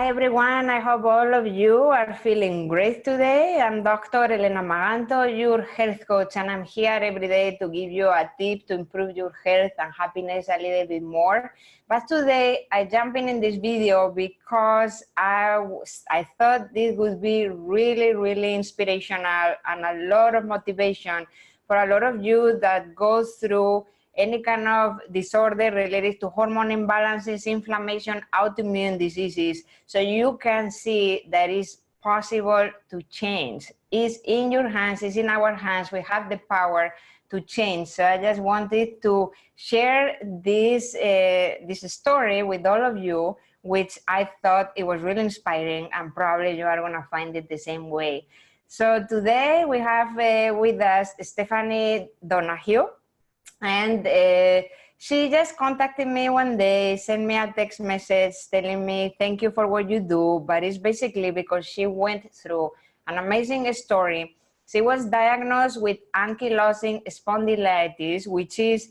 Hi everyone, I hope all of you are feeling great today. I'm Dr. Elena Maganto, your health coach, and I'm here every day to give you a tip to improve your health and happiness a little bit more. But today I jump in this video because I thought this would be really inspirational and a lot of motivation for a lot of you that go through any kind of disorder related to hormone imbalances, inflammation, autoimmune diseases, so you can see that it's possible to change. It's in your hands, it's in our hands. We have the power to change. So I just wanted to share this story with all of you, which I thought it was really inspiring, and probably you are going to find it the same way. So today we have with us Stephanie Donahue. And she just contacted me one day, sent me a text message telling me, thank you for what you do. But it's basically because she went through an amazing story. She was diagnosed with ankylosing spondylitis, which is,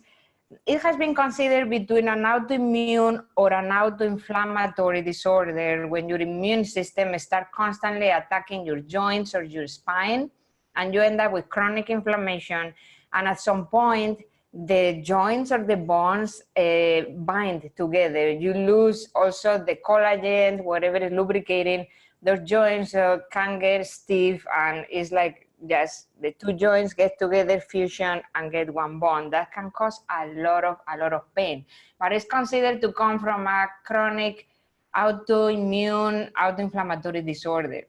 it has been considered between an autoimmune or an autoinflammatory disorder when your immune system starts constantly attacking your joints or your spine, and you end up with chronic inflammation. And at some point, the joints or the bones bind together. You lose also the collagen, whatever is lubricating those joints can get stiff, and it's like just the two joints get together, fusion, and get one bone. That can cause a lot of pain, but it's considered to come from a chronic autoimmune, autoinflammatory disorder.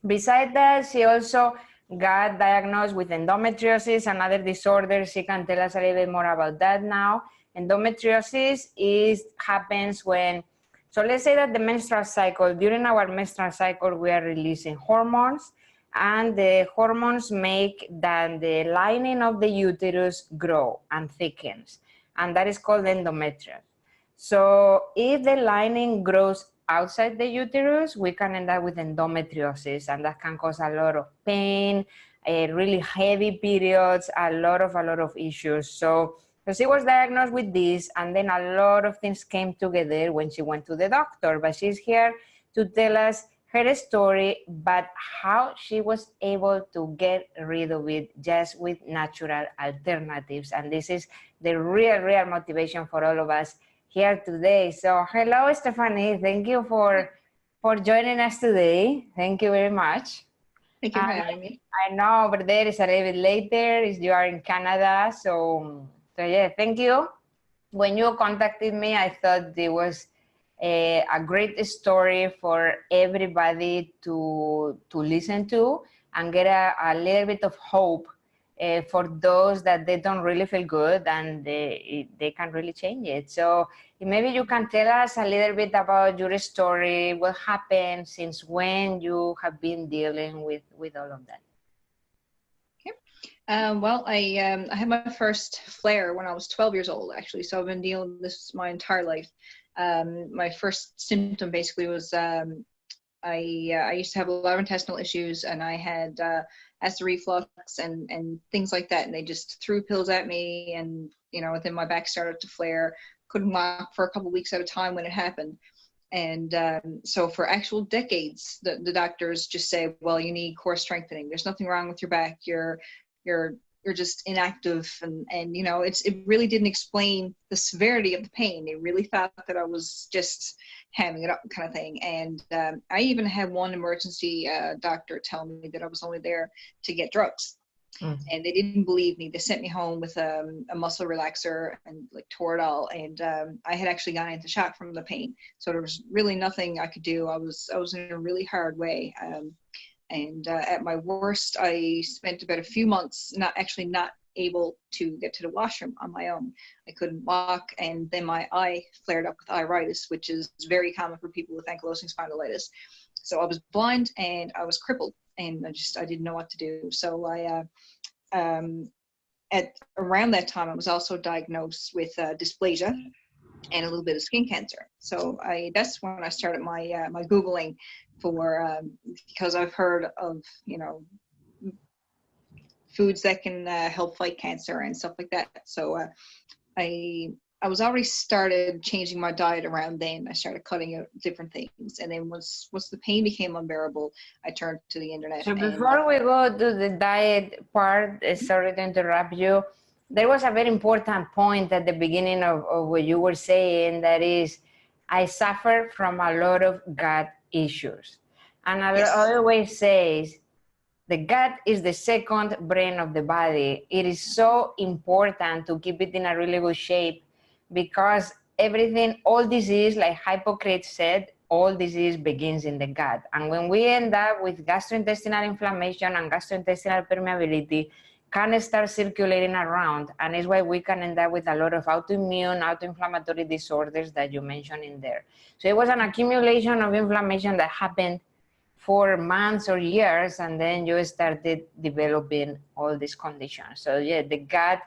Besides that, she also got diagnosed with endometriosis, another disorder. She can tell us a little bit more about that now. Endometriosis happens when, so let's say that the menstrual cycle, during our menstrual cycle, we are releasing hormones, and the hormones make that the lining of the uterus grow and thickens, and that is called endometrium. So if the lining grows outside the uterus, we can end up with endometriosis, and that can cause a lot of pain, really heavy periods, a lot of issues. So she was diagnosed with this, and then a lot of things came together when she went to the doctor. But she's here to tell us her story, but how she was able to get rid of it just with natural alternatives. And this is the real motivation for all of us here today. So hello, Stephanie. Thank you for joining us today. Thank you very much. Thank you for having me. I know over there is a little bit later, you are in Canada. So yeah, thank you. When you contacted me, I thought it was a great story for everybody to listen to and get a little bit of hope for those that they don't really feel good, and they can really change it. So maybe you can tell us a little bit about your story, what happened, since when you have been dealing with all of that. Okay. Well, I had my first flare when I was 12 years old, actually. So I've been dealing with this my entire life. My first symptom basically was I used to have a lot of intestinal issues, and I had acid reflux and things like that, and they just threw pills at me, and then my back started to flare. Couldn't walk for a couple of weeks at a time when it happened. And so for actual decades, the doctors just say, well, you need core strengthening. There's nothing wrong with your back. You're just inactive, and it really didn't explain the severity of the pain. They really thought that I was just hamming it up kind of thing. And I even had one emergency doctor tell me that I was only there to get drugs. And they didn't believe me. They sent me home with a muscle relaxer and like Toradol, and I had actually gone into shock from the pain. So there was really nothing I could do. I was in a really hard way. And at my worst, I spent about a few months not able to get to the washroom on my own. I couldn't walk, and then my eye flared up with iritis, which is very common for people with ankylosing spondylitis. So I was blind and I was crippled, and I didn't know what to do. So at around that time, I was also diagnosed with dysplasia and a little bit of skin cancer. So that's when I started my my Googling for because I've heard of foods that can help fight cancer and stuff like that. So I I was already started changing my diet around then. I started cutting out different things. And then once the pain became unbearable, I turned to the internet. So before we go to the diet part, sorry to interrupt you, there was a very important point at the beginning of what you were saying, that is, I suffer from a lot of gut issues. And I always say, the gut is the second brain of the body. It is so important to keep it in a really good shape, because everything, all disease, like Hippocrates said, all disease begins in the gut. And when we end up with gastrointestinal inflammation and gastrointestinal permeability, can start circulating around, and it's why we can end up with a lot of autoimmune, autoinflammatory disorders that you mentioned in there. So it was an accumulation of inflammation that happened for months or years, and then you started developing all these conditions. So yeah, the gut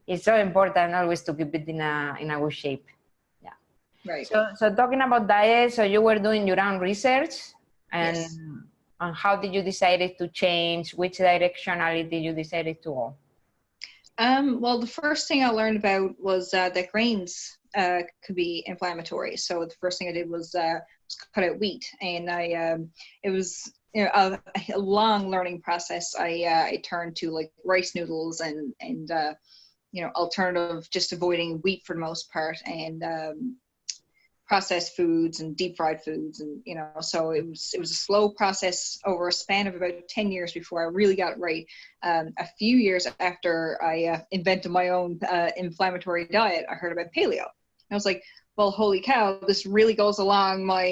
is so important always to keep it in a good shape. Yeah. Right. So talking about diet, so you were doing your own research, and Yes. and how did you decide to change? Which directionality you decided to go? Well, the first thing I learned about was that grains could be inflammatory. So the first thing I did was cut out wheat, and it was a long learning process. I turned to like rice noodles and alternative, just avoiding wheat for the most part, and processed foods and deep fried foods, and so it was a slow process over a span of about 10 years before I really got it right. A few years after I invented my own inflammatory diet, I heard about paleo. I was like, well, holy cow, this really goes along my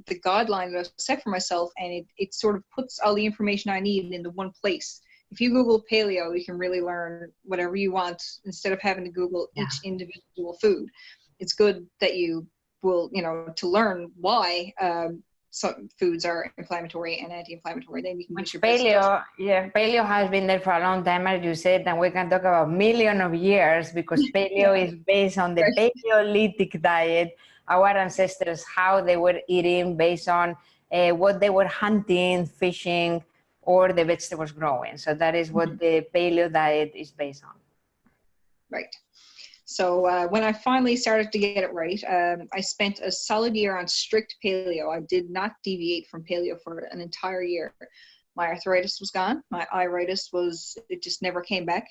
the guideline that I've set for myself, and it sort of puts all the information I need into one place. If you Google paleo, you can really learn whatever you want instead of having to Google each individual food. It's good that you will, to learn why some foods are inflammatory and anti-inflammatory. Then you can use your paleo. Yeah, paleo has been there for a long time, as you said, and we can talk about millions of years, because paleo is based on the Paleolithic diet. Our ancestors, how they were eating based on what they were hunting, fishing, or the vegetables growing. So that is what the paleo diet is based on. Right. So when I finally started to get it right, I spent a solid year on strict paleo. I did not deviate from paleo for an entire year. My arthritis was gone. My iritis it just never came back.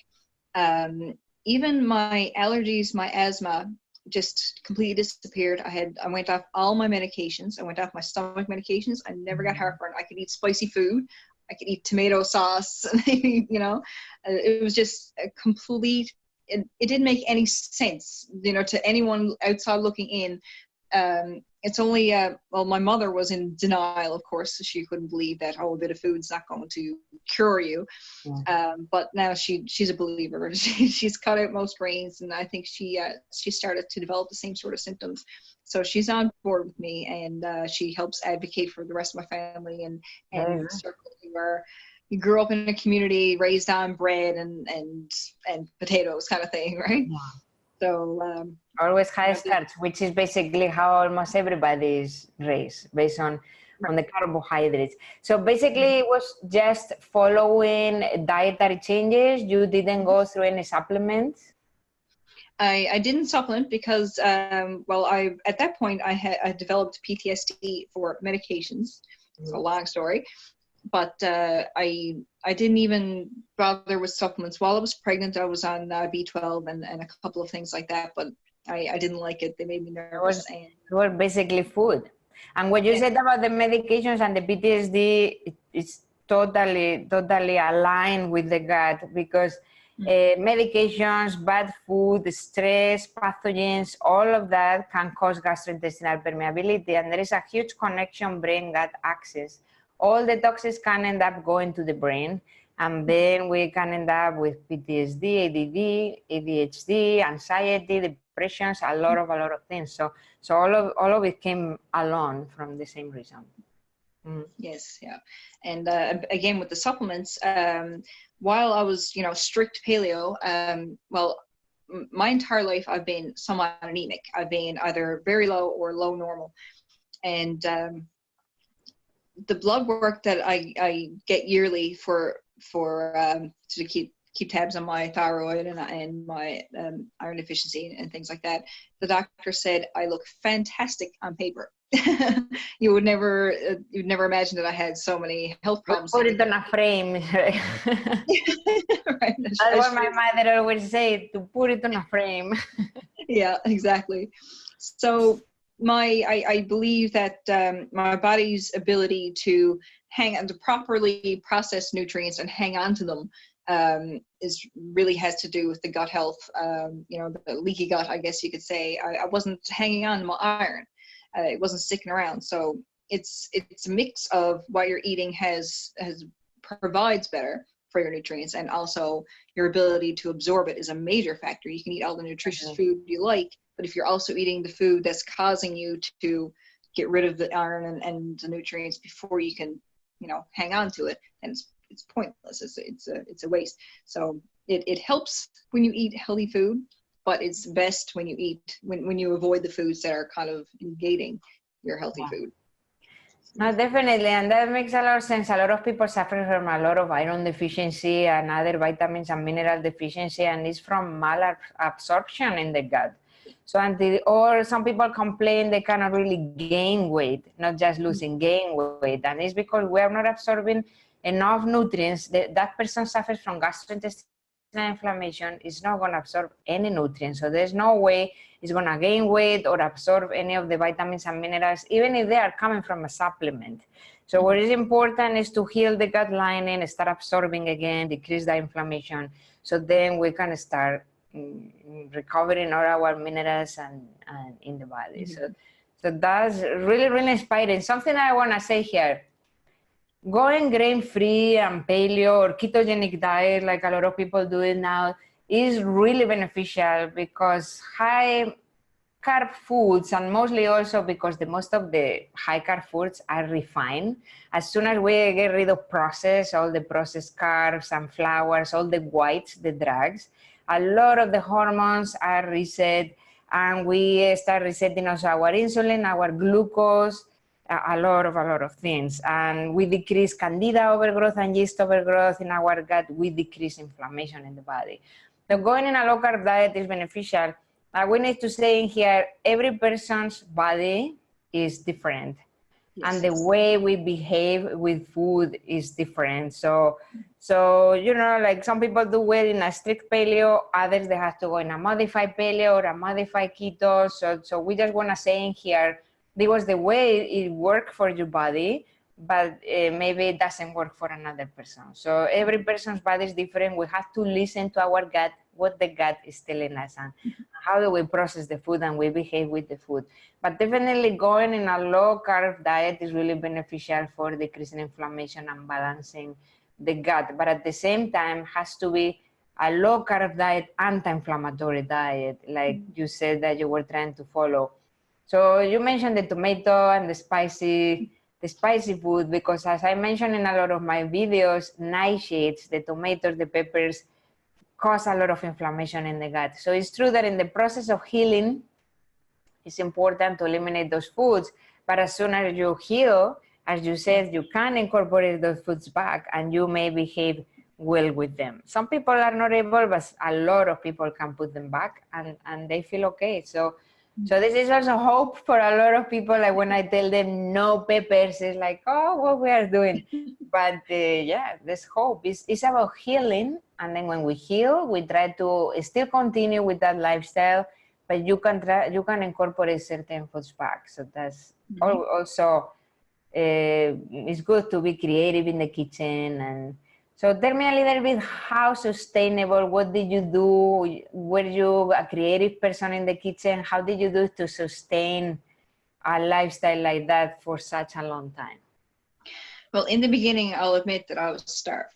Even my allergies, my asthma just completely disappeared. I went off all my medications. I went off my stomach medications. I never got heartburn. I could eat spicy food. I could eat tomato sauce. It was just a complete. It didn't make any sense, to anyone outside looking in. It's only, my mother was in denial, of course. So she couldn't believe that, a bit of food's not going to cure you. But now she's a believer. She's cut out most grains, and I think she started to develop the same sort of symptoms. So she's on board with me, and she helps advocate for the rest of my family and where you grew up in a community raised on bread and potatoes kind of thing, right? Yeah. So always high starch, which is basically how almost everybody is raised, based on the carbohydrates. So basically it was just following dietary changes. You didn't go through any supplements? I didn't supplement because, at that point I developed PTSD for medications. It's a long story. But I didn't even bother with supplements. While I was pregnant, I was on B12 and a couple of things like that, but I didn't like it. They made me nervous. It was basically food. And what you said about the medications and the PTSD, it's totally aligned with the gut, because medications, bad food, stress, pathogens, all of that can cause gastrointestinal permeability. And there is a huge connection brain-gut axis. All the toxins can end up going to the brain, and then we can end up with PTSD, ADD, ADHD, anxiety, depressions, a lot of things. So all of it came along from the same reason. Yes, yeah. And again, with the supplements, while I was, strict paleo, my entire life I've been somewhat anemic. I've been either very low or low normal. And the blood work that I get yearly to keep keep tabs on my thyroid and my iron deficiency and things like that. The doctor said I look fantastic on paper. You would never imagine that I had so many health problems. Put it on a frame. Right? That's what my mother always said, to put it on a frame. Yeah, exactly. So I believe that my body's ability to properly process nutrients and hang on to them really has to do with the gut health. The leaky gut, I guess you could say. I wasn't hanging on to my iron. It wasn't sticking around. So it's a mix of what you're eating provides better for your nutrients, and also your ability to absorb it is a major factor. You can eat all the nutritious food you like, but if you're also eating the food that's causing you to get rid of the iron and the nutrients before you can, hang on to it, and it's pointless. It's a waste. So it helps when you eat healthy food, but it's best when you avoid the foods that are kind of negating your healthy food. No, definitely, and that makes a lot of sense. A lot of people suffer from a lot of iron deficiency and other vitamins and mineral deficiency, and it's from malabsorption in the gut. So or some people complain they cannot really gain weight, not just losing, gain weight, and it's because we are not absorbing enough nutrients. That person suffers from gastrointestinal inflammation, is not going to absorb any nutrients. So there's no way it's going to gain weight or absorb any of the vitamins and minerals, even if they are coming from a supplement. So what is important is to heal the gut lining, start absorbing again, decrease the inflammation. So then we can start recovering all our minerals and in the body. So that's really, really inspiring. Something I want to say here. Going grain-free and paleo or ketogenic diet, like a lot of people do it now, is really beneficial because high-carb foods, and mostly also because most of the high-carb foods are refined. As soon as we get rid of all the processed carbs and flours, all the whites, the drugs, a lot of the hormones are reset, and we start resetting also our insulin, our glucose, a lot of things, and we decrease candida overgrowth and yeast overgrowth in our gut. We decrease inflammation in the body. So going in a low carb diet is beneficial. We need to say in here, every person's body is different, and the way we behave with food is different. So like some people do well in a strict paleo, others they have to go in a modified paleo or a modified keto. So we just want to say in here, because the way it works for your body, but maybe it doesn't work for another person. So every person's body is different. We have to listen to our gut, what the gut is telling us, and how do we process the food and we behave with the food. But definitely going in a low carb diet is really beneficial for decreasing inflammation and balancing the gut. But at the same time, has to be a low carb diet, anti-inflammatory diet, like you said that you were trying to follow. So you mentioned the tomato and the spicy food, because as I mentioned in a lot of my videos, nightshades, the tomatoes, the peppers, cause a lot of inflammation in the gut. So it's true that in the process of healing, it's important to eliminate those foods. But as soon as you heal, as you said, you can incorporate those foods back and you may behave well with them. Some people are not able, but a lot of people can put them back and they feel okay. So this is also hope for a lot of people. Like when I tell them no peppers, it's like, oh, what we are doing. But yeah, there's hope. It's about healing. And then when we heal, we try to still continue with that lifestyle, but you can incorporate certain foods back. So that's also, it's good to be creative in the kitchen. And so tell me a little bit how sustainable, what did you do? Were you a creative person in the kitchen? How did you do to sustain a lifestyle like that for such a long time? Well, in the beginning, I'll admit that I was starved.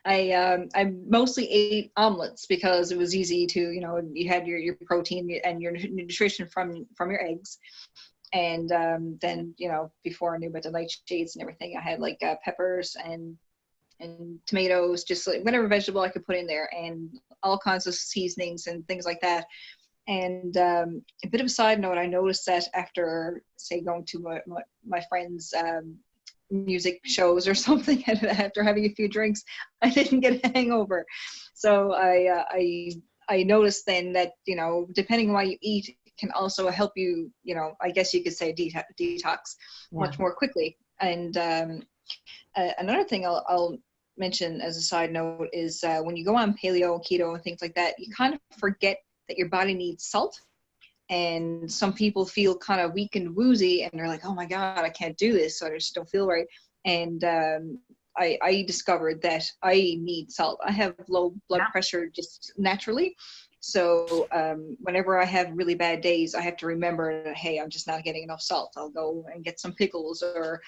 I mostly ate omelets because it was easy to, you had your protein and your nutrition from your eggs. And then, before I knew about the nightshades and everything, I had like peppers and tomatoes, just like whatever vegetable I could put in there, and all kinds of seasonings and things like that. And a bit of a side note, I noticed that after, say, going to my friend's music shows or something after having a few drinks, I didn't get a hangover. So I noticed then that, you know, depending on what you eat can also help you, you know, I guess you could say detox much more quickly. And another thing I'll mention as a side note is when you go on paleo, keto, and things like that, you kind of forget that your body needs salt. And some people feel kind of weak and woozy, and they're like, oh my God, I can't do this, so I just don't feel right. And I discovered that I need salt. I have low blood pressure just naturally. So whenever I have really bad days, I have to remember that, hey, I'm just not getting enough salt. I'll go and get some pickles, or,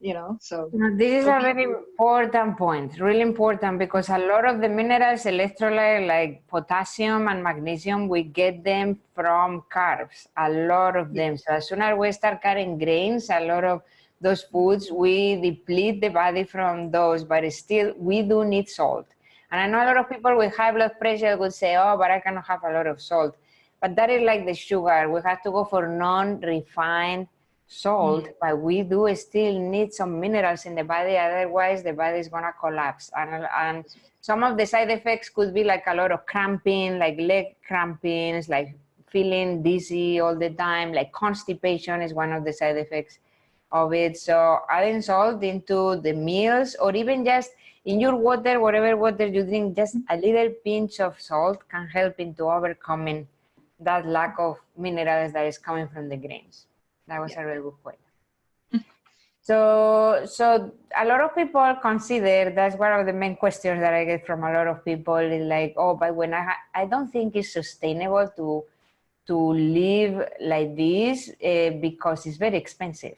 you know, so. This is a very important point, really important, because a lot of the minerals, electrolytes like potassium and magnesium, we get them from carbs, a lot of them. So as soon as we start cutting grains, a lot of those foods, we deplete the body from those, but still we do need salt. And I know a lot of people with high blood pressure would say, oh, but I cannot have a lot of salt. But that is like the sugar. We have to go for non-refined salt, but we do still need some minerals in the body, otherwise the body is gonna collapse. And some of the side effects could be like a lot of cramping, like leg crampings, like feeling dizzy all the time, like constipation is one of the side effects of it. So adding salt into the meals, or even just in your water, whatever water you drink, just a little pinch of salt can help into overcoming that lack of minerals that is coming from the grains. That was a very good point. So a lot of people consider, that's one of the main questions that I get from a lot of people, is like, oh, but when I don't think it's sustainable to live like this because it's very expensive.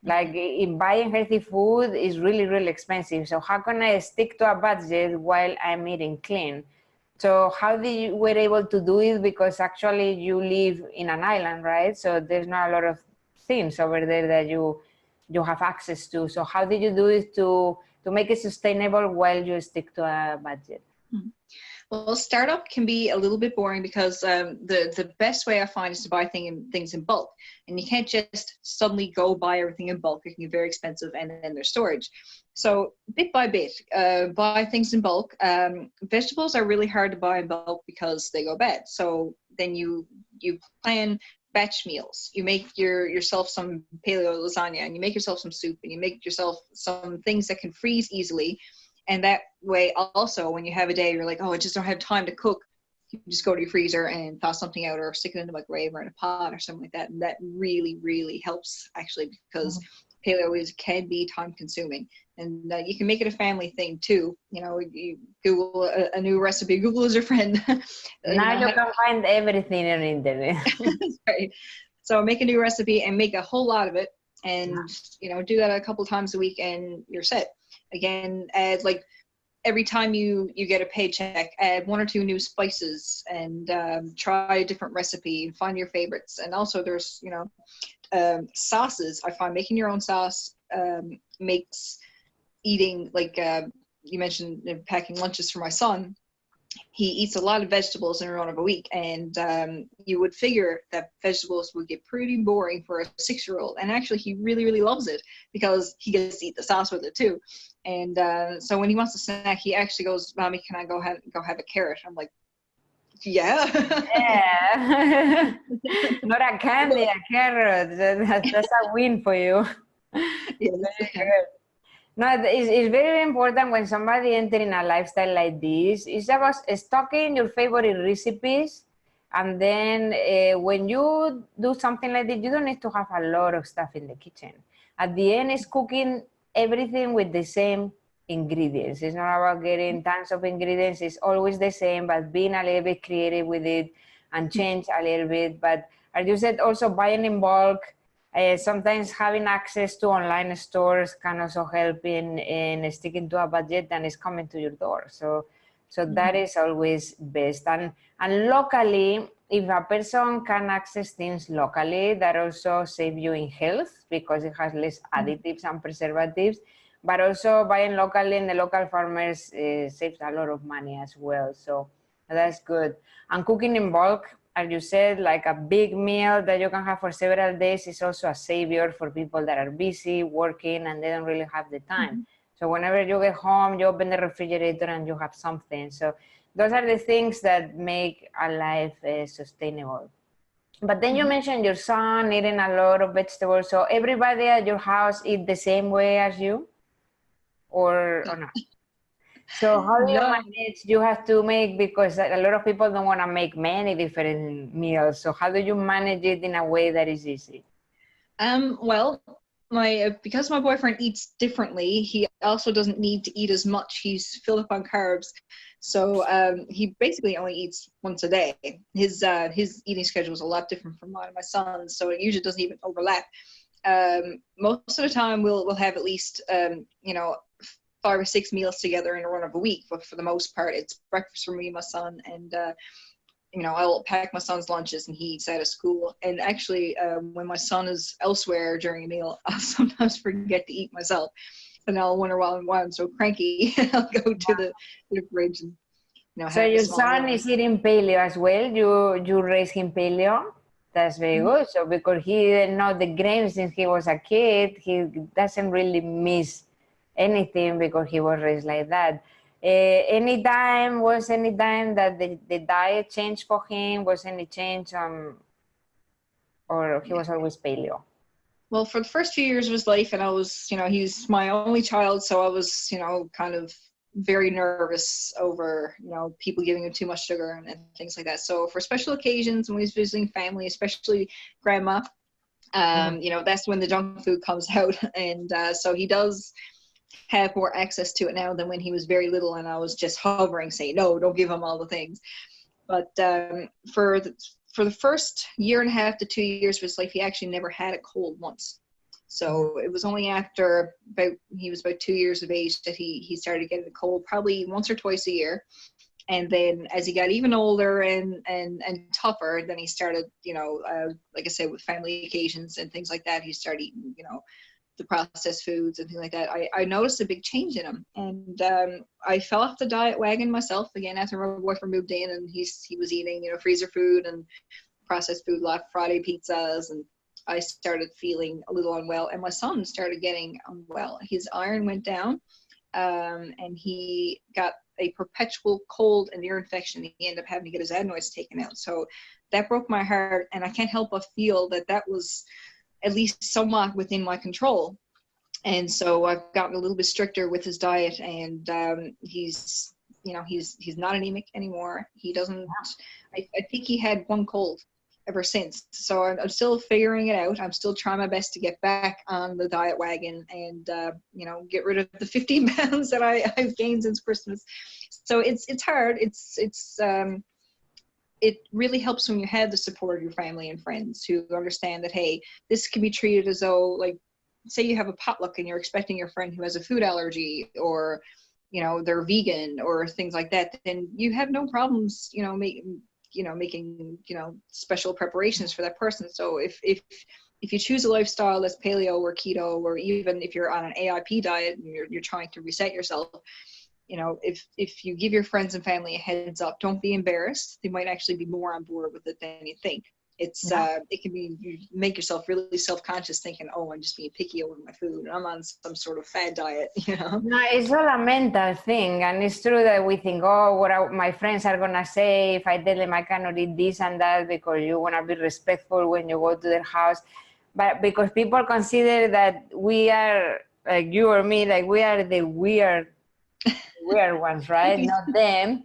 Like in buying healthy food is really, really expensive. So how can I stick to a budget while I'm eating clean? So how you were able to do it? Because actually you live in an island, right? So there's not a lot of things over there that you have access to. So how did you do it to make it sustainable while you stick to a budget? Well, startup can be a little bit boring because the best way I find is to buy things in bulk. And you can't just suddenly go buy everything in bulk. It can be very expensive, and then there's storage. So bit by bit, buy things in bulk. Vegetables are really hard to buy in bulk because they go bad. So then you plan batch meals. You make yourself some paleo lasagna, and you make yourself some soup, and you make yourself some things that can freeze easily. And that way also, when you have a day, you're like, oh, I just don't have time to cook. You just go to your freezer and thaw something out, or stick it in the microwave or in a pot or something like that. And that really, really helps, actually, because paleo can be time consuming. And you can make it a family thing too. You know, you Google a new recipe. Google is your friend. Now you can find everything on the internet. That's right. So make a new recipe and make a whole lot of it. And, you know, do that a couple times a week and you're set. Again, add, like, every time you get a paycheck, add 1 or 2 new spices, and try a different recipe and find your favorites. And also there's, you know, sauces. I find making your own sauce makes eating, like you mentioned, packing lunches for my son. He eats a lot of vegetables in a run of a week, and you would figure that vegetables would get pretty boring for a 6-year-old, and actually he really, really loves it because he gets to eat the sauce with it too. And so when he wants a snack, he actually goes, Mommy, can I go have a carrot? I'm like, yeah. Yeah. Not a candy, a carrot. That's a win for you. Yeah, no, it's very important when somebody entering a lifestyle like this. It's about stocking your favorite recipes. And then when you do something like this, you don't need to have a lot of stuff in the kitchen. At the end, it's cooking everything with the same ingredients. It's not about getting tons of ingredients. It's always the same, but being a little bit creative with it and change a little bit. But as you said, also buying in bulk. Sometimes having access to online stores can also help in sticking to a budget and it's coming to your door. So that is always best. And locally, if a person can access things locally, that also saves you in health because it has less additives and preservatives. But also buying locally in the local farmers saves a lot of money as well. So that's good. And cooking in bulk, as you said, like a big meal that you can have for several days is also a savior for people that are busy working and they don't really have the time. So whenever you get home, you open the refrigerator and you have something. So those are the things that make a life sustainable. But then you mentioned your son eating a lot of vegetables. So everybody at your house eat the same way as you, or not? So how do you No. manage? You have to make, because a lot of people don't want to make many different meals. So how do you manage it in a way that is easy? Well, because my boyfriend eats differently, he also doesn't need to eat as much. He's filled up on carbs, so he basically only eats once a day. His eating schedule is a lot different from mine and my son's, so it usually doesn't even overlap. Most of the time, we'll have at least 5 or 6 meals together in a run of a week. But for the most part, it's breakfast for me and my son, and I'll pack my son's lunches and he eats out of school. And actually, when my son is elsewhere during a meal, I'll sometimes forget to eat myself. And I'll wonder why I'm so cranky. I'll go to the fridge and, so your son is eating paleo as well? You raise him paleo? That's very good. So because he didn't know the grains since he was a kid, he doesn't really miss anything because he was raised like that. Any time that the diet changed for him? Was any change or he was always paleo? Well, for the first few years of his life, and I was, he's my only child, so I was, kind of very nervous over, people giving him too much sugar and things like that. So for special occasions, when he's visiting family, especially grandma, that's when the junk food comes out. And so he does have more access to it now than when he was very little and I was just hovering, saying, no, don't give him all the things. But for the first year and a half to 2 years of his life, he actually never had a cold once. So it was only after he was about 2 years of age that he started getting a cold, probably once or twice a year. And then as he got even older and tougher, then he started, like I said, with family occasions and things like that, he started eating, the processed foods and things like that. I noticed a big change in him, and I fell off the diet wagon myself again after my boyfriend moved in, and he was eating freezer food and processed food, like Friday pizzas, and I started feeling a little unwell, and my son started getting unwell. His iron went down, and he got a perpetual cold and ear infection. He ended up having to get his adenoids taken out. So that broke my heart, and I can't help but feel that was at least somewhat within my control. And so I've gotten a little bit stricter with his diet, and he's not anemic anymore. He doesn't, I think he had one cold ever since. So I'm still figuring it out. I'm still trying my best to get back on the diet wagon and, get rid of the 15 pounds that I've gained since Christmas. So it's hard. It really helps when you have the support of your family and friends who understand that, hey, this can be treated as though, like, say you have a potluck and you're expecting your friend who has a food allergy or, they're vegan or things like that, then you have no problems, making special preparations for that person. So if you choose a lifestyle that's paleo or keto, or even if you're on an AIP diet and you're trying to reset yourself, if you give your friends and family a heads up, don't be embarrassed. They might actually be more on board with it than you think. It can be, you make yourself really self-conscious thinking, oh, I'm just being picky over my food and I'm on some sort of fad diet, No, it's all a mental thing. And it's true that we think, oh, my friends are going to say if I tell them I cannot eat this and that, because you want to be respectful when you go to their house. But because people consider that we are, like you or me, like we are the weird ones, right? Not them.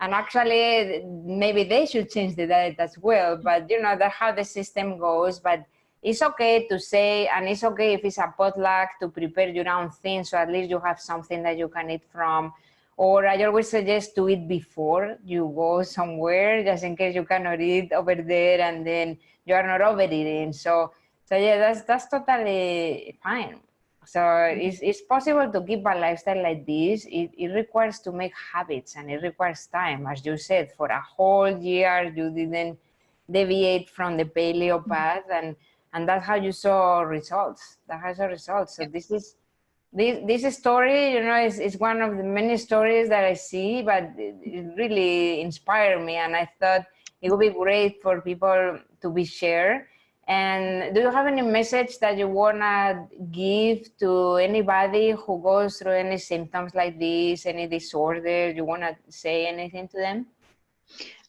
And actually, maybe they should change the diet as well. But that's how the system goes. But it's okay to say, and it's okay if it's a potluck to prepare your own thing, so at least you have something that you can eat from. Or I always suggest to eat before you go somewhere, just in case you cannot eat over there and then you are not overeating. So yeah, that's totally fine. So it's possible to keep a lifestyle like this. It requires to make habits, and it requires time. As you said, for a whole year, you didn't deviate from the paleo path, and that's how you saw results. So this story, is one of the many stories that I see, but it really inspired me. And I thought it would be great for people to be shared. And do you have any message that you wanna give to anybody who goes through any symptoms like this, any disorder? You wanna say anything to them?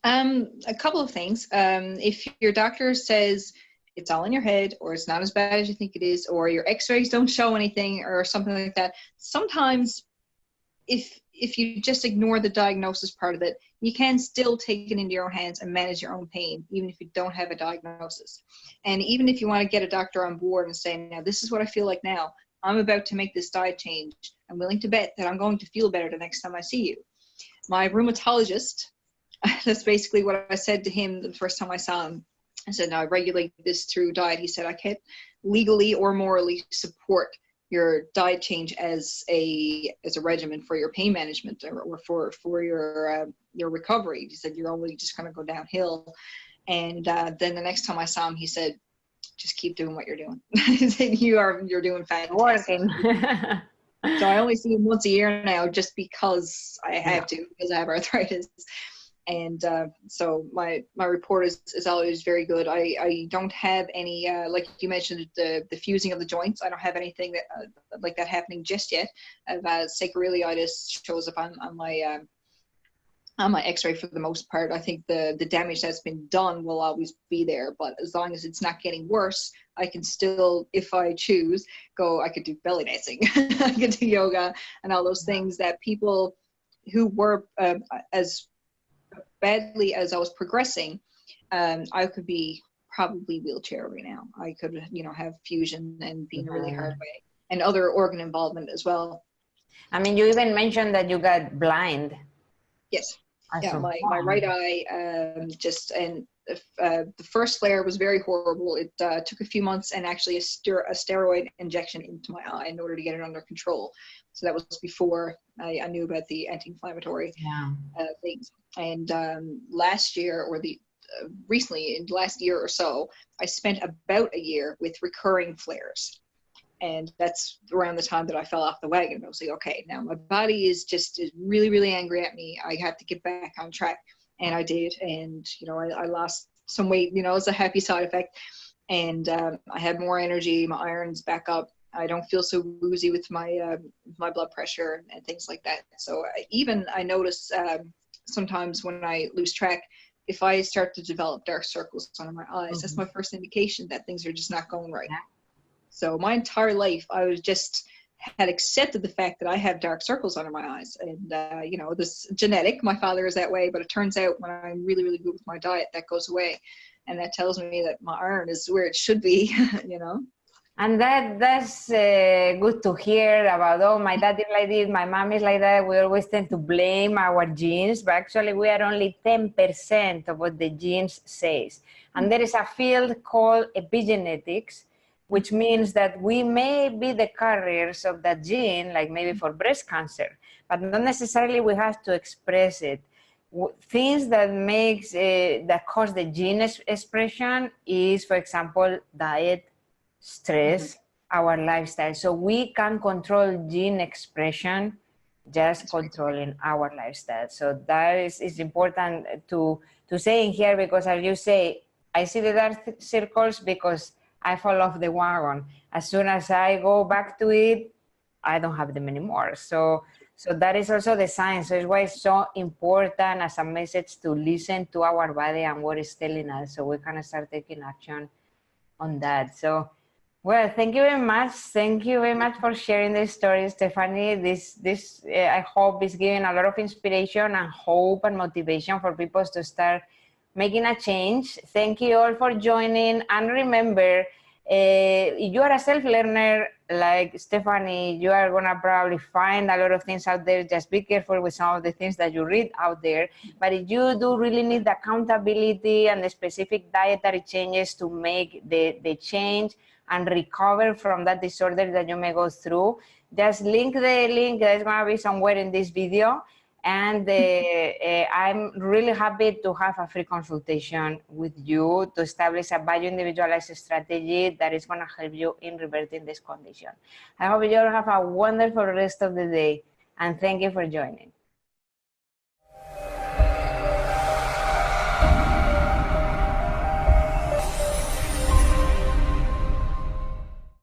A couple of things. If your doctor says it's all in your head, or it's not as bad as you think it is, or your x-rays don't show anything, or something like that, sometimes if you just ignore the diagnosis part of it, you can still take it into your own hands and manage your own pain, even if you don't have a diagnosis. And even if you want to get a doctor on board and say, now this is what I feel like now, I'm about to make this diet change, I'm willing to bet that I'm going to feel better the next time I see you. My rheumatologist, that's basically what I said to him the first time I saw him. I said, no, I regulate this through diet. He said, I can't legally or morally support your diet change as a regimen for your pain management or for your recovery. He said, you're only just going to go downhill. And then the next time I saw him, he said, just keep doing what you're doing. He said, you're doing fantastic. Working. So I only see him once a year now, just because I have to, because I have arthritis. And so my report is always very good. I don't have any, like you mentioned, the fusing of the joints. I don't have anything that like that happening just yet. Sacroiliitis shows up on my x-ray for the most part. I think the damage that's been done will always be there, but as long as it's not getting worse, I can still, if I choose, I could do belly dancing, I could do yoga and all those things that people who were as badly as I was progressing, I could be probably wheelchair right now. I could, have fusion and be in a really hard way, and other organ involvement as well. I mean, you even mentioned that you got blind. Yes. Yeah, my right eye the first flare was very horrible. It took a few months and actually a steroid injection into my eye in order to get it under control. So that was before I knew about the anti-inflammatory things. And last year, or recently, in the last year or so, I spent about a year with recurring flares. And that's around the time that I fell off the wagon. I was like, okay, now my body is really, really angry at me. I have to get back on track. And I did. And, I lost some weight, as a happy side effect. And I had more energy. My iron's back up. I don't feel so woozy with my blood pressure and things like that. So I notice sometimes when I lose track, if I start to develop dark circles under my eyes, that's my first indication that things are just not going right. So my entire life, I had accepted the fact that I have dark circles under my eyes. And, this genetic, my father is that way, but it turns out when I'm really, really good with my diet, that goes away. And that tells me that my iron is where it should be, And that's good to hear about, oh, my dad is like this, my mom is like that. We always tend to blame our genes, but actually we are only 10% of what the genes says. And there is a field called epigenetics, which means that we may be the carriers of that gene, like maybe for breast cancer, but not necessarily we have to express it. Things that that cause the gene expression is, for example, diet, stress, our lifestyle. So we can control gene expression just controlling our lifestyle. So that is important to say in here, because as you say, I see the dark circles because I fall off the wagon. As soon as I go back to it, I don't have them anymore. So that is also the sign. So it's why it's so important as a message to listen to our body and what it's telling us, so we can start taking action on that. So, well, thank you very much. Thank you very much for sharing this story, Stephanie. This I hope is giving a lot of inspiration and hope and motivation for people to start making a change. Thank you all for joining. And remember, if you are a self-learner like Stephanie, you are going to probably find a lot of things out there. Just be careful with some of the things that you read out there. But if you do really need the accountability and the specific dietary changes to make the change and recover from that disorder that you may go through, just link the link that's going to be somewhere in this video. And I'm really happy to have a free consultation with you to establish a bio-individualized strategy that is going to help you in reverting this condition. I hope you all have a wonderful rest of the day, and thank you for joining.